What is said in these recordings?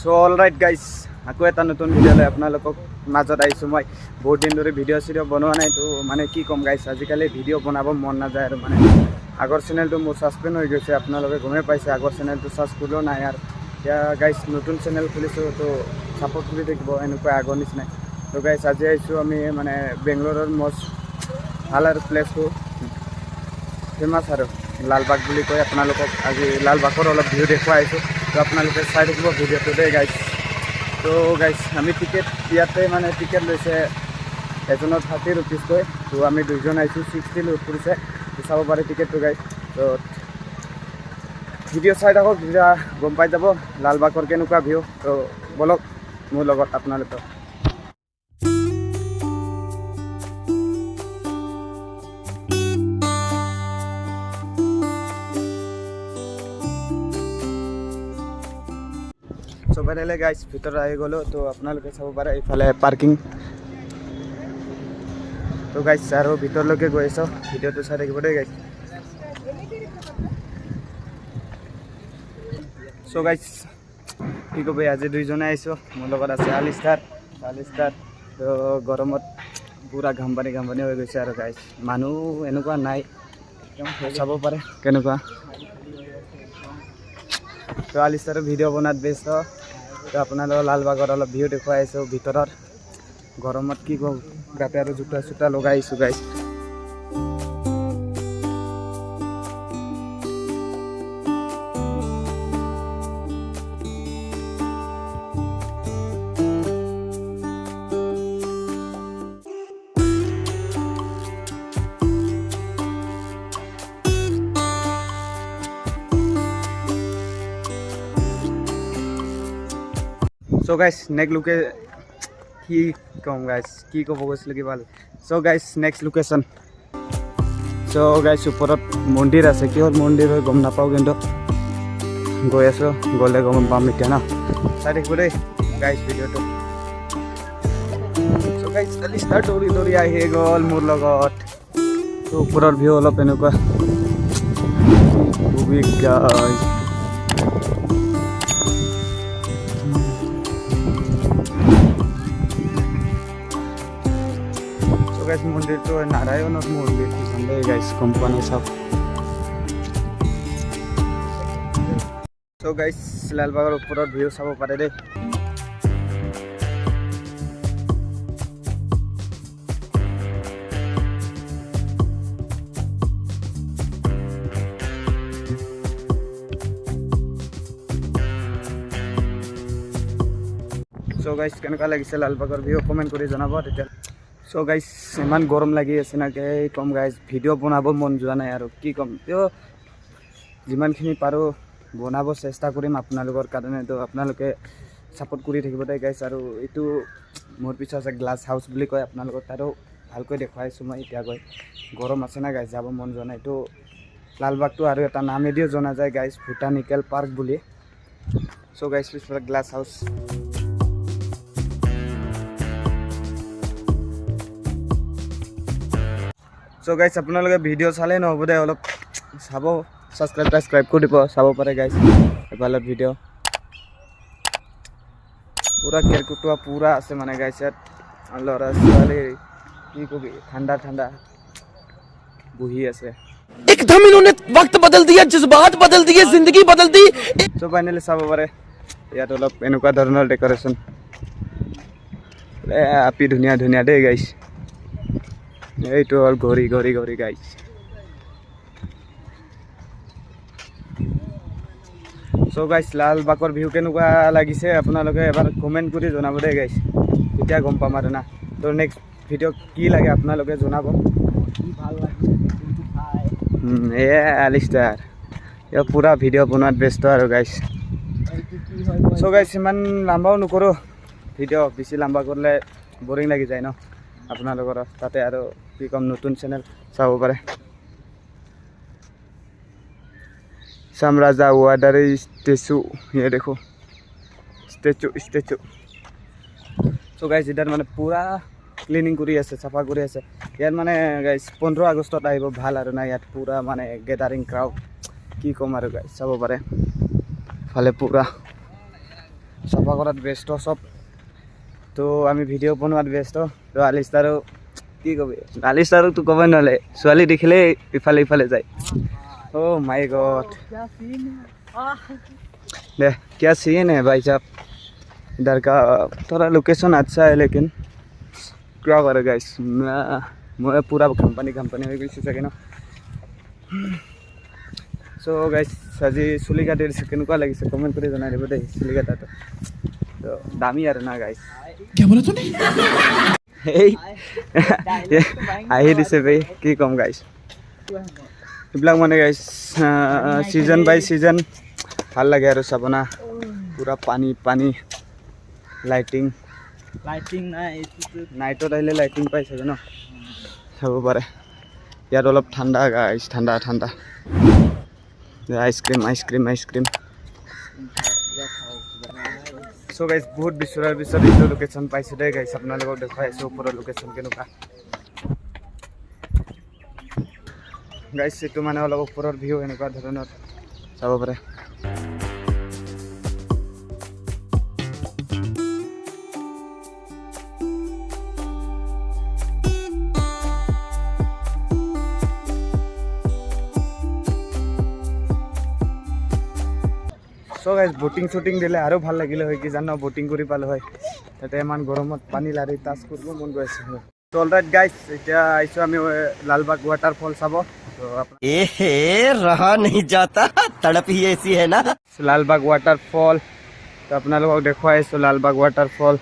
So alright guys, আকৌ এটা নতুন ভিডিঅ' লৈ আপোনালোকক মাজত আহিছোঁ। মই বহুত দিন ধৰি ভিডিঅ' বনোৱা নাই, তো মানে কি ক'ম গাইজ, আজিকালি ভিডিঅ' বনাব মন নাযায় আৰু মানে আগৰ চেনেলটো মোৰ ছাছপেণ্ড হৈ গৈছে, আপোনালোকে গমেই পাইছে। আগৰ চেনেলটো ছাৰ্চ কৰিলেও নাই আৰু এতিয়া গাইজ নতুন চেনেল খুলিছোঁ, তো ছাপোৰ্ট কৰি থাকিব এনেকুৱা আগৰ নিচিনাই। তো গাইজ আজি আহিছোঁ আমি মানে বেংগলোৰৰ মষ্ট ভাল আৰু প্লেচটো ফেমাছ আৰু লালবাগ বুলি কয়। আপোনালোকক আজি লালবাগৰ অলপ ভিউ দেখুৱাই আহিছোঁ, তো আপোনালোকে চাই থাকিব ভিডিঅ'টো দেই গাইজ। তো গাইজ আমি টিকেট ইয়াতে মানে টিকেট লৈছে এজনৰ 30 rupees-কৈ, তো আমি দুইজন আহিছোঁ 60 লৈ পৰিছে, তো চাব পাৰে টিকেটটো গাইজ। তো ভিডিঅ' চাই থাকক, তেতিয়া গম পাই যাব লালবাগৰ কেনেকুৱা ভিউ। তো বলক মোৰ লগত আপোনালোকে। সো ফাইনেলি গাইজ ভিতৰত আহি গ'লোঁ, তো আপোনালোকে চাব পাৰে এইফালে পাৰ্কিং। তো গাইজ আৰু ভিতৰলৈকে গৈ আছোঁ, ভিডিঅ'টো চাই থাকিব দেই গাইজ। সো গাইজ কি ক'ব, আজি দুইজনে আহিছোঁ, মোৰ লগত আছে আলিষ্টাৰ। তো গৰমত পূৰা ঘামপানী হৈ গৈছে আৰু গাইজ, মানুহ এনেকুৱা নাই, চাব পাৰে কেনেকুৱা। তো আলিষ্টাৰৰ ভিডিঅ' বনাত ব্যস্ত, তো আপোনালোকৰ লালবাগৰ অলপ ভিউ দেখুৱাই আছোঁ ভিতৰত। গৰমত কি কওঁ, গাতে আৰু জোতা চোতা লগাই আহিছোঁ গাইজ। সো গাইজ কি ক'ম গাইজ, কি ক'ব গৈছিলোঁ কি ভাল। So guys next location. So guys ওপৰত মন্দিৰ আছে, কিহৰ মন্দিৰ হয় গম নাপাওঁ, কিন্তু গৈ আছোঁ, গ'লে গম পাম এতিয়া ন। চাই থাকিব দেই গাইজ ভিডিঅ'টো। সো গাইজ আলিষ্টাৰ দৌৰি আহি গ'ল মোৰ লগত। তো ওপৰৰ ভিউ অলপ এনেকুৱা গাইজ। গাইজ মন্দিৰটো নাৰায়ণৰ মন্দিৰ দেই গাইজ, গম পোৱা নাই চাওক। তো গাইজ লালবাগৰ ওপৰত ভিউ চাব পাৰে দেই। সো গাইজ কেনেকুৱা লাগিছে লালবাগৰ ভিউ কমেণ্ট কৰি জনাব তেতিয়া। সো গাইজ ইমান গৰম লাগি আছে নাকি ক'ম গাইজ, ভিডিঅ' বনাব মন যোৱা নাই আৰু কি ক'ম। তো যিমানখিনি পাৰোঁ বনাব চেষ্টা কৰিম আপোনালোকৰ কাৰণে, তো আপোনালোকে ছাপোৰ্ট কৰি থাকিব দেই গাইজ। আৰু এইটো মোৰ পিছত আছে গ্লাছ হাউচ বুলি কয়, আপোনালোকক তাতো ভালকৈ দেখুৱাইছোঁ মই এতিয়া গৈ। গৰম আছে না গাইজ, যাব মন যোৱা নাই। তো লালবাগটো আৰু এটা নামেদিও জনা যায় গাইজ, ভূটানিকেল পাৰ্ক বুলি। সো গাইজ পিছফালে গ্লাছ হাউচ। সো গাইজ আপোনালোকে ভিডিঅ' চালেই নহ'ব দে, অলপ চাব, ছাবস্ক্ৰাইব কৰি দিব, চাব পাৰে গাইজ। এফালে ভিডিঅ' পূৰা কেৰকুটুৱা পূৰা আছে মানে গাইজ ইয়াত। ল'ৰা ছোৱালী কি কবি, ঠাণ্ডা বহি আছে। एकदम इन्होंने वक्त बदल दिया, जज्बात बदल दिए, जिंदगी बदल दी। সো ফাইনেলি চাব পাৰে ইয়াত অলপ এনেকুৱা ধৰণৰ ডেক'ৰেশ্যন, আপি ধুনীয়া দেই গাইজ। এইটো হ'ল ঘড়ী গাইজ। সো গাইজ লালবাগৰ ভিউ কেনেকুৱা লাগিছে আপোনালোকে এবাৰ কমেণ্ট কৰি জনাব দেই গাইজ, তেতিয়া গম পাম আৰু না। তো নেক্সট ভিডিঅ' কি লাগে আপোনালোকে জনাব। আলিষ্টাৰ ইয়াৰ পূৰা ভিডিঅ' বনোৱাত ব্যস্ত আৰু গাইজ। সো গাইজ ইমান লাম্বাও নকৰোঁ ভিডিঅ', বেছি লাম্বা কৰিলে বৰিং লাগি যায় ন আপোনালোকৰ তাতে। আৰু কি ক'ম, নতুন চেনেল চাব পাৰে। সাম্ৰাজ্য ৱাটাৰ ষ্টেচু, ইয়ে দেখো ষ্টেচু। সো গাইজ ইধাৰ মানে পূৰা ক্লিনিং কৰি আছে, চাফা কৰি আছে ইয়াত মানে গাইজ। 15 আগষ্টত আহিব ভাল আৰু না, ইয়াত পূৰা মানে গেদাৰিং ক্ৰাউড, কি ক'ম আৰু গাইজ। চাব পাৰে ফালে পূৰা চাফা কৰাত ব্যস্ত চব। তো আমি ভিডিঅ' বনোৱাত ব্যস্ত। তো আলিষ্টাৰো কি ক'বি, আলিষ্টাৰকতো ক'বই নহ'লে, ছোৱালী দেখিলেই ইফালে ইফালে যায়। অ' মাই গড, दे क्या सीन है भाई साहब इधर का। थोड़ा लोकेशन अच्छा है लेकिन क्या करे गाइस, मैं पूरा कंपनी हो गई सके ना। सो गाइस আজি চুলি কাটি দিছে, কেনেকুৱা লাগিছে কমেণ্ট কৰি জনাই দিব দেই। চুলি কাটাটো তো দামী আৰু না গাইছ। क्या बोला तूने? এই আহি দিছে বে, কি ক'ম গাইছ। এইবিলাক মানে গাইছ ছিজন বাই ছিজন ভাল লাগে আৰু চাব না। পুৰা পানী পানী, লাইটিং নাই, নাইটত আহিলে লাইটিং পাই চাগে ন, চাব পাৰে। ইয়াত অলপ ঠাণ্ডা গাইছ, ঠাণ্ডা ঠাণ্ডা। Ice cream ice cream ice cream. চ' গাইছ বহুত বিচৰাৰ পিছত এইটো লোকেশ্যন পাইছোঁ দেই গাইছ, আপোনালোকক দেখুৱাই আছোঁ ওপৰৰ লোকেশ্যন কেনেকুৱা গাইছ। এইটো মানে অলপ ওপৰৰ ভিউ এনেকুৱা ধৰণৰ চাব পাৰে। চ' গাইছ ব'টিং শ্বুটিং দিলে আৰু ভাল লাগিলে হয়, কি জানো ব'টিং কৰি পালোঁ হয়। তাতে ইমান গৰমত পানী লাৰি টাচ কৰিব মন গৈ আছে। ত' অলৰাইট গাইছ, এতিয়া আহিছোঁ আমি লালবাগ ৱাটাৰফল চাব। তো रहा नहीं जाता, तड़प ही ऐसी है ना। লালবাগ ৱাটাৰফল, তো আপোনালোকক দেখুৱাই আছোঁ লালবাগ ৱাটাৰফল।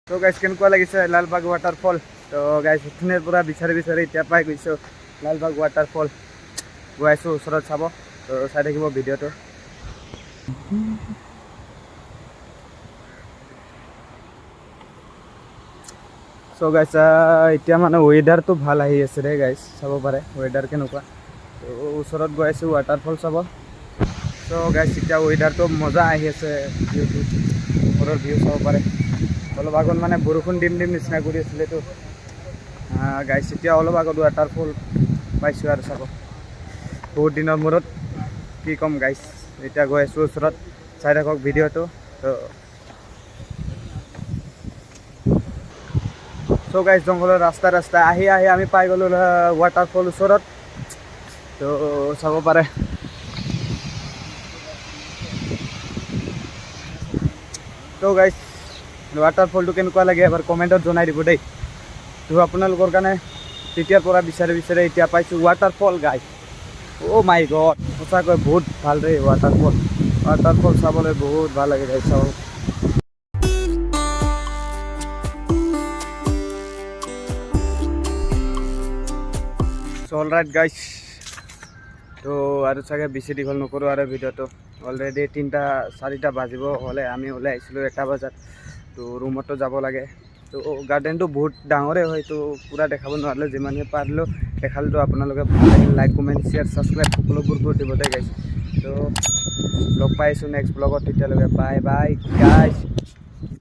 তো গাইছ কেনেকুৱা লাগিছে লালবাগ ৱাটাৰফল। তো গাইছ উঠোনেৰ পৰা বিচাৰি বিচাৰি এতিয়া পাই গৈছোঁ লালবাগ ৱাটাৰফল। গৈ আছোঁ ওচৰত চাব, তো চাই থাকিব ভিডিঅ'টো। চ' গাইছ এতিয়া মানে ৱেডাৰটো ভাল আহি আছে দেই গাইছ, চাব পাৰে ৱেডাৰ কেনেকুৱা। তো ওচৰত গৈ আছোঁ ৱাটাৰফল চাব। চ' গাইছ এতিয়া ৱেডাৰটো মজা আহি আছে, ভিউটো ওপৰৰ ভিউ চাব পাৰে। অলপ আগত মানে বৰষুণ দিম নিচিনা কৰি আছিলেতো গাইছ, এতিয়া অলপ আগত ৱাটাৰফল পাইছোঁ আৰু চাব বহুত দিনৰ মূৰত, কি ক'ম গাইছ। এতিয়া গৈ আছোঁ ওচৰত, চাই থাকক ভিডিঅ'টো। তো চ' গাইছ জংঘলৰ ৰাস্তা আহি আমি পাই গ'লোঁ ৱাটাৰফল ওচৰত। তো চাব পাৰে। তো গাইছ ৱাটাৰফলটো কেনেকুৱা লাগে এবাৰ কমেণ্টত জনাই দিব দেই। তো আপোনালোকৰ কাৰণে তেতিয়াৰ পৰা বিচাৰি বিচাৰি এতিয়া পাইছোঁ ৱাটাৰফল গাইছ। অ' মাই গড, সঁচাকৈ বহুত ভাল দেই ৱাটাৰফল চাবলৈ বহুত ভাল লাগে গাইছ চাব। চ' অলৰাইট গাইছ, তো আৰু চাগে বেছি দীঘল নকৰোঁ আৰু ভিডিঅ'টো। অলৰেডি 3-4 বাজিব হ'লে, আমি ওলাই আহিছিলোঁ 1 বজাত। তো ৰুমতো যাব লাগে। তো গাৰ্ডেনটো বহুত ডাঙৰে হয়, তো পূৰা দেখাব নোৱাৰিলোঁ, যিমানখিনি পাৰিলোঁ দেখালোঁ। তো আপোনালোকে ভাল লাগিল, লাইক কমেণ্ট শ্বেয়াৰ ছাবস্ক্ৰাইব সকলোবোৰ কৰি দিব দেই গাইছ। তো লগ পাই আছোঁ নেক্সট ব্লগত, তেতিয়ালৈকে বাই বাই গাইছ।